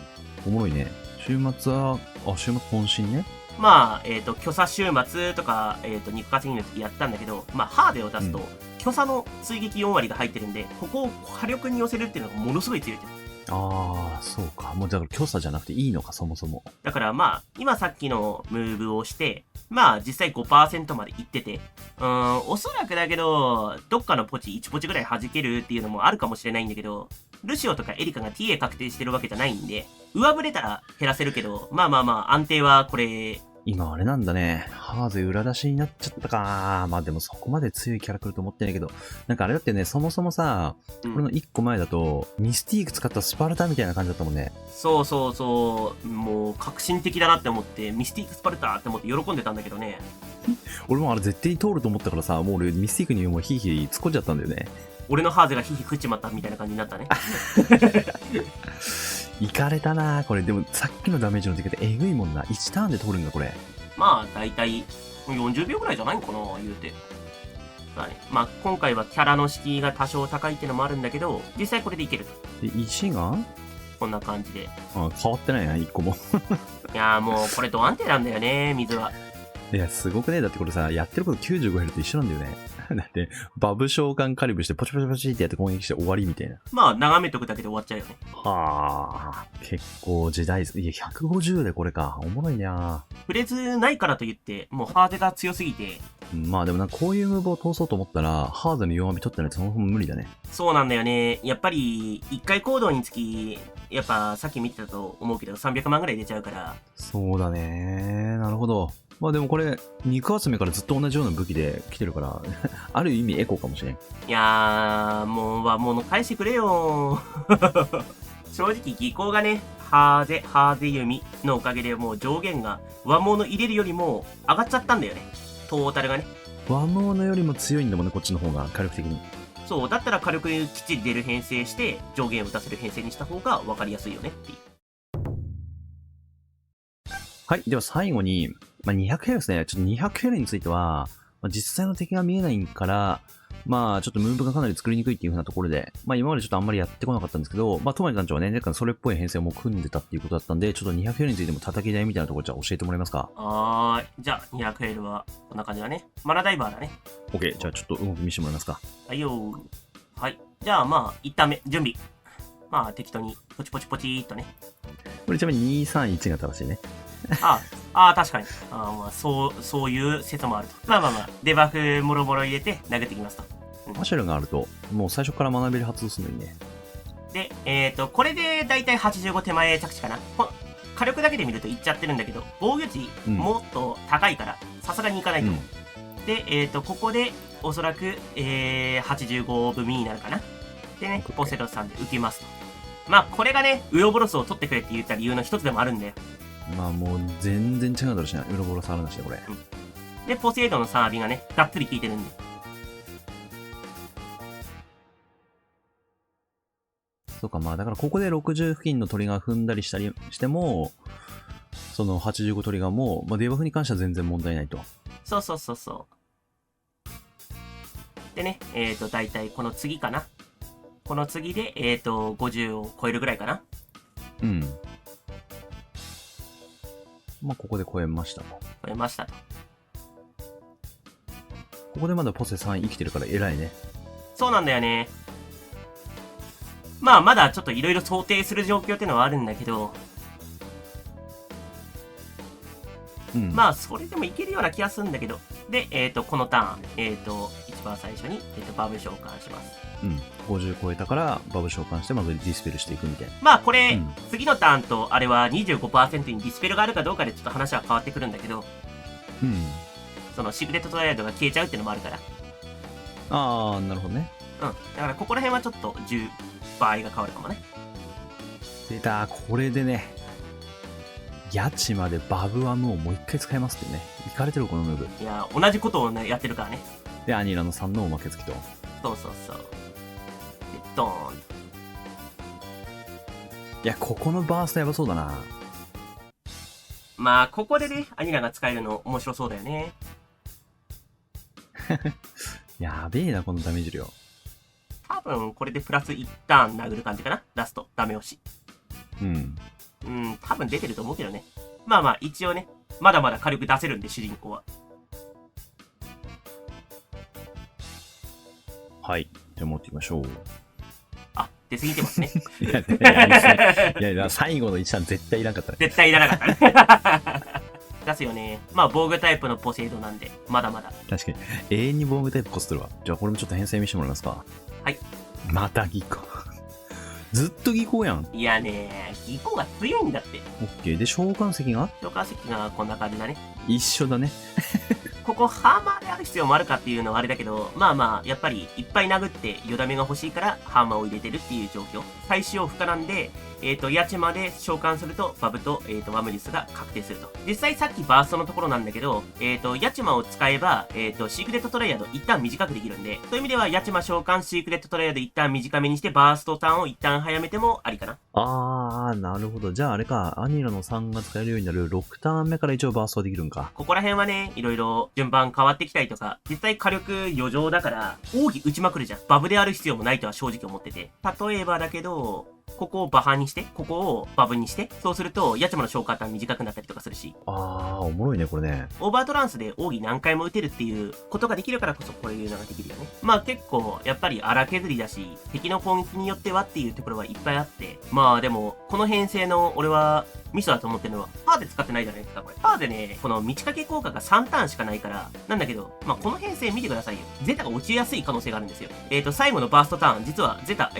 おもろいね。週末は、週末渾身ね。まあ、巨砂週末とか、肉稼ぎの時やったんだけど、まあ、ハーデを出すと、巨砂の追撃4割が入ってるんで、ここを火力に寄せるっていうのがものすごい強いです。ああ、そうか。もうだから強さじゃなくていいのか、そもそも。だからまあ、今さっきのムーブをして、まあ実際 5% までいってて、おそらくだけど、どっかのポチ、1ポチぐらい弾けるっていうのもあるかもしれないんだけど、ルシオとかエリカが TA 確定してるわけじゃないんで、上振れたら減らせるけど、まあ、安定はこれ、今あれなんだね。ハーゼ裏出しになっちゃったか。まあでもそこまで強いキャラ来ると思ってないけど。なんかあれだってね、そもそもさ、これの1個前だと、ミスティーク使ったスパルタみたいな感じだったもんね。そう。もう、革新的だなって思って、ミスティークスパルタって思って喜んでたんだけどね。俺もあれ絶対に通ると思ったからさ、もう俺ミスティークにもうヒーヒー突っ込んじゃったんだよね。俺のハーゼがヒヒ食っちまったみたいな感じになったね。いかれたなこれ。でもさっきのダメージの出方えぐいもんな。1ターンで通るんだこれ。まあ、だいたい40秒ぐらいじゃないのかな、言うて。まあね、まあ、今回はキャラの敷居が多少高いっていうのもあるんだけど、実際これでいけると。で、石がこんな感じで。変わってないな、1個も。いやーもう、これド安定なんだよね、水は。いや、すごくね。だってこれさ、やってること95減ると一緒なんだよね。だって、バブ召喚カリブしてポチポチポチってやって攻撃して終わりみたいな。まあ、眺めとくだけで終わっちゃうよね。はあ、結構時代、いや、150でこれか。おもろいな。フレーズないからといって、もうハーゼが強すぎて。まあでもなんかこういうムーブを通そうと思ったら、ハーゼの弱み取ってないとそもそも無理だね。そうなんだよね。やっぱり、1回行動につき、やっぱさっき見てたと思うけど、300万ぐらい出ちゃうから。そうだね。なるほど。まあでもこれ、肉集めからずっと同じような武器で来てるから、ある意味エコかもしれん。いやー、もう、物返してくれよ正直、技巧がね、ハーゼ弓のおかげでもう上限が和物入れるよりも上がっちゃったんだよね。トータルがね。和物よりも強いんだもんね、こっちの方が、火力的に。そう、だったら火力きっちり出る編成して、上限を打たせる編成にした方が分かりやすいよねっていう。はい。では最後に、200ヘルですね。ちょっと200ヘルについては、実際の敵が見えないから、まあちょっとムーブがかなり作りにくいっていう風なところで、まあ今までちょっとあんまりやってこなかったんですけど、まあトマリ団長はね、若干それっぽい編成をもう組んでたっていうことだったんで、ちょっと200についても叩き台みたいなところじゃあ教えてもらえますか？じゃあ 200L はこんな感じだね。マナダイバーだね。OK、じゃあちょっと動き見せてもらえますか？はいよー。はい。じゃあまあ、一旦準備。まあ適当にポチポチポチーっとね。これちなみに231が正しいね。確かに。まあ、そういう説もあると。まあ、デバフもろもろ入れて殴ってきますと。マシュルがあると、もう最初から学べる発動するのにね。で、これでだいたい85手前着地かな。火力だけで見るといっちゃってるんだけど、防御値もっと高いから、さすがにいかないと思う。で、ここで、おそらく、85分になるかな。でね、ポセロスさんで受けますと。まあ、これがね、ウヨボロスを取ってくれって言った理由の一つでもあるんだよ。まあもう全然違うだろうしな。ウロボロ触らなしでこれ。で、ポセイドンのサービがね、がっつり効いてるんで。そうか、まあだからここで60付近のトリガー踏んだりしたりしても、その85トリガーも、まあ、デバフに関しては全然問題ないと。そう。でね、だいたいこの次かな。この次で、50を超えるぐらいかな。うん。まあここで超えましたと。超えましたと。ここでまだポセ3生きてるから偉いね。そうなんだよね。まあまだちょっといろいろ想定する状況っていうのはあるんだけど、まあそれでもいけるような気がするんだけど。で、このターン、一番最初に、バブ召喚します。50超えたからバブ召喚してまずディスペルしていくみたいな。まあこれ、次のターンとあれは 25% にディスペルがあるかどうかでちょっと話は変わってくるんだけど、そのシークレットトライアドが消えちゃうっていうのもあるから。なるほどね。だからここら辺はちょっと場合が変わるかもね。出た、これでね、ヤチまでバブはもう一回使えますってね。いかれてるこのムーブ。いや、同じことをね、やってるからね。で、アニラの3のおまけ付きと。そう。で、ドーン。いや、ここのバーストやばそうだな。まあ、ここでね、アニラが使えるの面白そうだよね。やべえな、このダメージ量。多分、これでプラス1ターン殴る感じかな。ラスト、ダメ押し。多分出てると思うけどね。まあ、一応ね、まだまだ火力出せるんで、主人公は。はい。じゃあ持っていきましょう。出過ぎてますね。いや、最後の1ターン絶対いらんかったね。絶対いらなかったね。出すよね。まあ、防具タイプのポセイドなんで、まだまだ。確かに。永遠に防具タイプコストるわ。じゃあこれもちょっと編成見せてもらえますか？はい。また技巧。ずっと技巧やん。いやね、技巧が強いんだって。オッケー。で、召喚石が召喚石がこんな感じだね。一緒だね。ここハーマーである必要もあるかっていうのはあれだけど、まあ、やっぱりいっぱい殴ってよだめが欲しいからハーマーを入れてるっていう状況。再使用不可なんで、ヤチマで召喚するとバブと、ワムリスが確定すると。実際さっきバーストのところなんだけど、ヤチマを使えば、シークレットトライアド一旦短くできるんで、そういう意味ではヤチマ召喚シークレットトライアド一旦短めにしてバーストターンを一旦早めてもありかな。なるほど。じゃああれか、アニラの3が使えるようになる6ターン目から一応バーストできるんか。ここら辺はね、いろいろ順番変わってきたりとか、実際火力余剰だから、奥義打ちまくるじゃん。バブである必要もないとは正直思ってて。例えばだけど、ここをバハにして、ここをバブにして、そうすると、ヤチマの召喚ターン短くなったりとかするし。おもろいね、これね。オーバートランスで奥義何回も打てるっていうことができるからこそ、こういうのができるよね。まあ結構、やっぱり荒削りだし、敵の攻撃によってはっていうところはいっぱいあって、まあでも、この編成の俺は、ミソだと思ってるのは、パーで使ってないじゃないですか、これ。パーでね、この道掛け効果が3ターンしかないから、なんだけど、まあこの編成見てくださいよ。ゼタが落ちやすい可能性があるんですよ。最後のバーストターン、実はゼタ、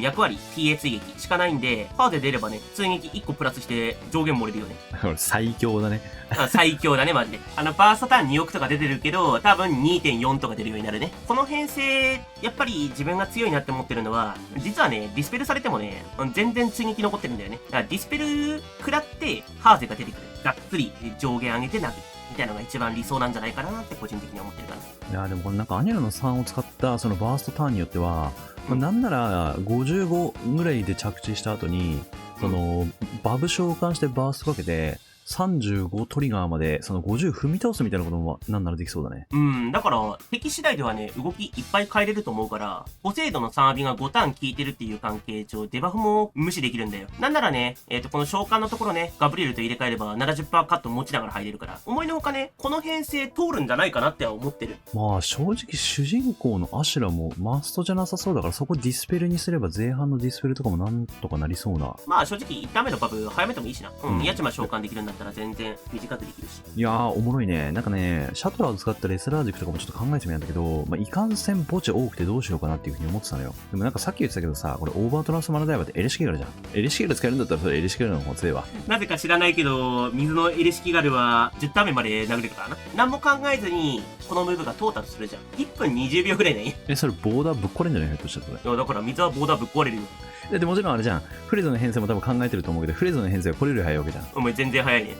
役割、TA 追撃しかないんで、パーで出ればね、追撃1個プラスして上限盛れるよね。最強だね。最強だね、マジで。バーストターン2億とか出てるけど、多分 2.4 とか出るようになるね。この編成、やっぱり自分が強いなって思ってるのは、実はね、ディスペルされてもね、全然追撃残ってるんだよね。だからディスペル食らって、ハーゼが出てくる。がっつり上限上げて殴る。みたいなのが一番理想なんじゃないかなって個人的には思ってるから。いやでもこれなんかアニラの3を使ったそのバーストターンによっては、なんなら55ぐらいで着地した後に、そのバブ召喚してバーストかけて、35トリガーまで、その50踏み倒すみたいなこともなんならできそうだね。だから、敵次第ではね、動きいっぱい変えれると思うから、ポセイドのサービが5ターン効いてるっていう関係上、デバフも無視できるんだよ。なんならね、この召喚のところね、ガブリエルと入れ替えれば 70% カット持ちながら入れるから、思いのほかね、この編成通るんじゃないかなっては思ってる。まあ正直主人公のアシュラもマストじゃなさそうだから、そこディスペルにすれば前半のディスペルとかもなんとかなりそうな。まあ正直1ターン目のバブ早めてもいいしな。やちま召喚できるんだったら全然短くできるし。いやー、おもろいね。なんかね、シャトラーを使ったレスラー軸とかもちょっと考えてみたんだけど、まあ、いかんせん墓地多くてどうしようかなっていうふうに思ってたのよ。でもなんかさっき言ってたけどさ、これオーバートランスマナダイバーってエレシキガルじゃん。エレシキガル使えるんだったらそれエレシキガルの方が強いわ。なぜか知らないけど、水のエレシキガルは10ターン目まで殴れるからな。何も考えずに、このムーブがトータルするじゃん。1分20秒ぐらいね。それボーダーぶっ壊れんじゃないかとしたらそれ。いや、だから水はボーダーぶっ壊れるよ。でもちろんあれじゃん。フレゾの編成も多分考えてると思うけど、フレゾの編成はこれより早いわけじゃん。お前全然早いね。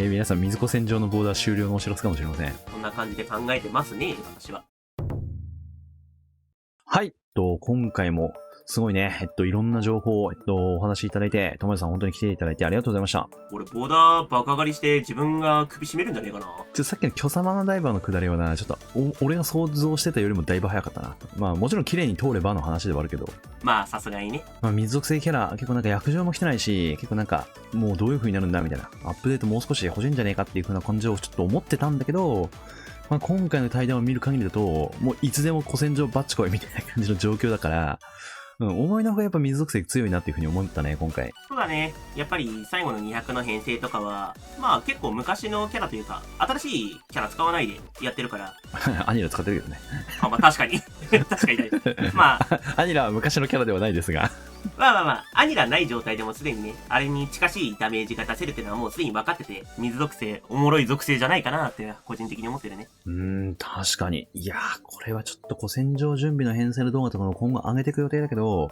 皆さん水子戦場のボーダー終了のお知らせかもしれません。こんな感じで考えてますね、私は。はい。今回もすごいね、いろんな情報を、お話しいただいて、ともやさん本当に来ていただいてありがとうございました。俺、ボーダーバカ狩りして自分が首絞めるんじゃねえかな。さっきの巨様のダイバーの下りはな、ちょっと俺が想像してたよりもだいぶ早かったな。まあもちろん綺麗に通ればの話ではあるけど。まあさすがにね。まあ水属性キャラ、結構なんか約定も来てないし、結構なんか、もうどういう風になるんだみたいな。アップデートもう少し欲しいんじゃねえかっていう風な感じをちょっと思ってたんだけど、まあ、今回の対談を見る限りだと、もういつでも古戦場バッチコイみたいな感じの状況だから、思いのほかやっぱ水属性強いなっていう風に思ったね、今回。そうだね。やっぱり最後の200の編成とかは、まあ結構昔のキャラというか、新しいキャラ使わないでやってるから。アニラ使ってるけどね。まあ確かに。確かにね。まあ。アニラは昔のキャラではないですが。まあ、アニラない状態でもすでにね、あれに近しいダメージが出せるっていうのはもうすでに分かってて、水属性、おもろい属性じゃないかなって個人的に思ってるね。確かに。いやー、これはちょっと古戦場準備の編成の動画とかも今後上げていく予定だけど、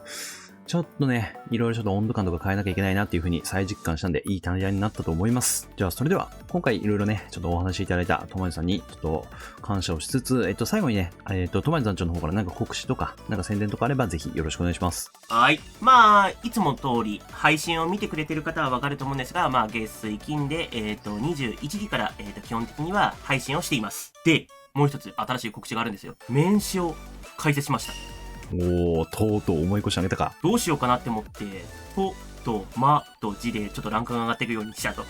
ちょっとね、いろいろちょっと温度感とか変えなきゃいけないなっていう風に再実感したんで、いい対談になったと思います。じゃあ、それでは、今回いろいろね、ちょっとお話しいただいたとまじさんに、ちょっと感謝をしつつ、最後にね、とまじさん長の方からなんか告知とか、なんか宣伝とかあれば、ぜひよろしくお願いします。はい。まあ、いつも通り、配信を見てくれてる方はわかると思うんですが、まあ、月水金で、21時から、基本的には配信をしています。で、もう一つ新しい告知があるんですよ。名刺を開設しました。おー、とうとう思い越し上げたか。どうしようかなって思って、と、まとじでちょっとランクが上がっていくようにしちゃうと。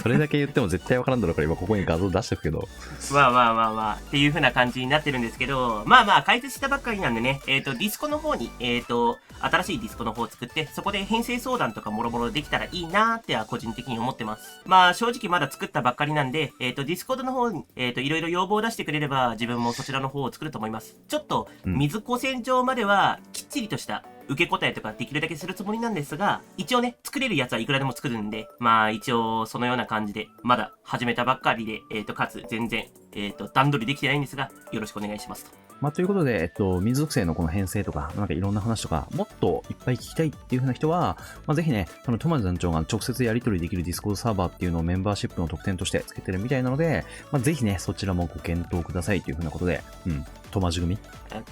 それだけ言っても絶対わからんだろうから今ここに画像出しておくけど。まあ、っていう風な感じになってるんですけど、まあ、解説したばっかりなんでね、ディスコの方に、新しいディスコの方を作って、そこで編成相談とかもろもろできたらいいなーっては個人的に思ってます。まあ、正直まだ作ったばっかりなんで、ディスコードの方に、いろいろ要望を出してくれれば、自分もそちらの方を作ると思います。ちょっと、水古戦場までは、きっちりとした、受け答えとかできるだけするつもりなんですが、一応ね、作れるやつはいくらでも作るんで、まあ一応そのような感じで、まだ始めたばっかりで、かつ全然、段取りできてないんですが、よろしくお願いしますと。まあ、ということで、水属性のこの編成とか、なんかいろんな話とか、もっといっぱい聞きたいっていう風な人は、まあ、ぜひね、トマジ団長が直接やり取りできるディスコードサーバーっていうのをメンバーシップの特典としてつけてるみたいなので、まあ、ぜひね、そちらもご検討くださいという風なことで、トマジ組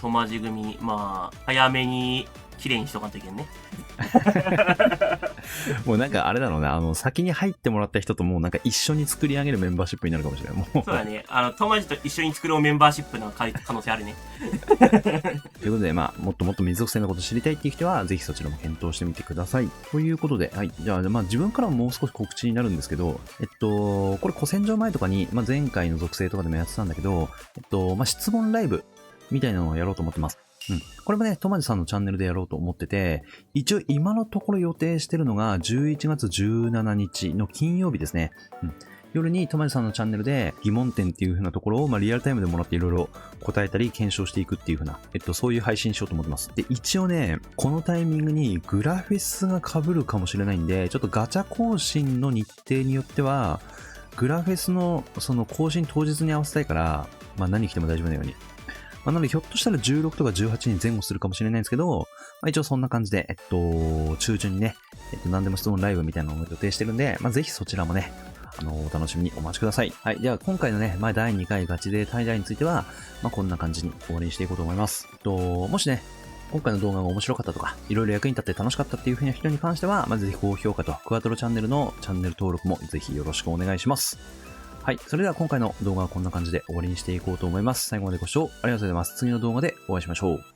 トマジ組、まあ、早めに、綺麗にしとかんといけんね。もうなんかあれだろうね、先に入ってもらった人ともうなんか一緒に作り上げるメンバーシップになるかもしれない。もうそうだね。トマジと一緒に作ろうメンバーシップの可能性あるね。ということで、まあ、もっともっと水属性のこと知りたいっていう人は、ぜひそちらも検討してみてください。ということで、はい。じゃあ、まあ自分からももう少し告知になるんですけど、これ古戦場前とかに、まあ前回の属性とかでもやってたんだけど、まあ質問ライブみたいなのをやろうと思ってます。これもね、トマジさんのチャンネルでやろうと思ってて、一応今のところ予定してるのが11月17日の金曜日ですね。夜にトマジさんのチャンネルで疑問点っていう風なところを、まあ、リアルタイムでもらっていろいろ答えたり検証していくっていう風な、そういう配信しようと思ってます。で、一応ね、このタイミングにグラフィスが被るかもしれないんで、ちょっとガチャ更新の日程によっては、グラフェスのその更新当日に合わせたいから、まあ何着ても大丈夫なように。まあ、なのでひょっとしたら16とか18に前後するかもしれないんですけど、まあ、一応そんな感じで、中旬にね、何でも質問ライブみたいなのを予定してるんで、まあ、ぜひそちらもね、お楽しみにお待ちください。はい。では、今回のね、まあ、第2回ガチで滞在については、まあ、こんな感じに終わりにしていこうと思います。もしね、今回の動画が面白かったとか、いろいろ役に立って楽しかったっていう風な人に関しては、ぜひ高評価とクワトロチャンネルのチャンネル登録もぜひよろしくお願いします。はい。それでは今回の動画はこんな感じで終わりにしていこうと思います。最後までご視聴ありがとうございます。次の動画でお会いしましょう。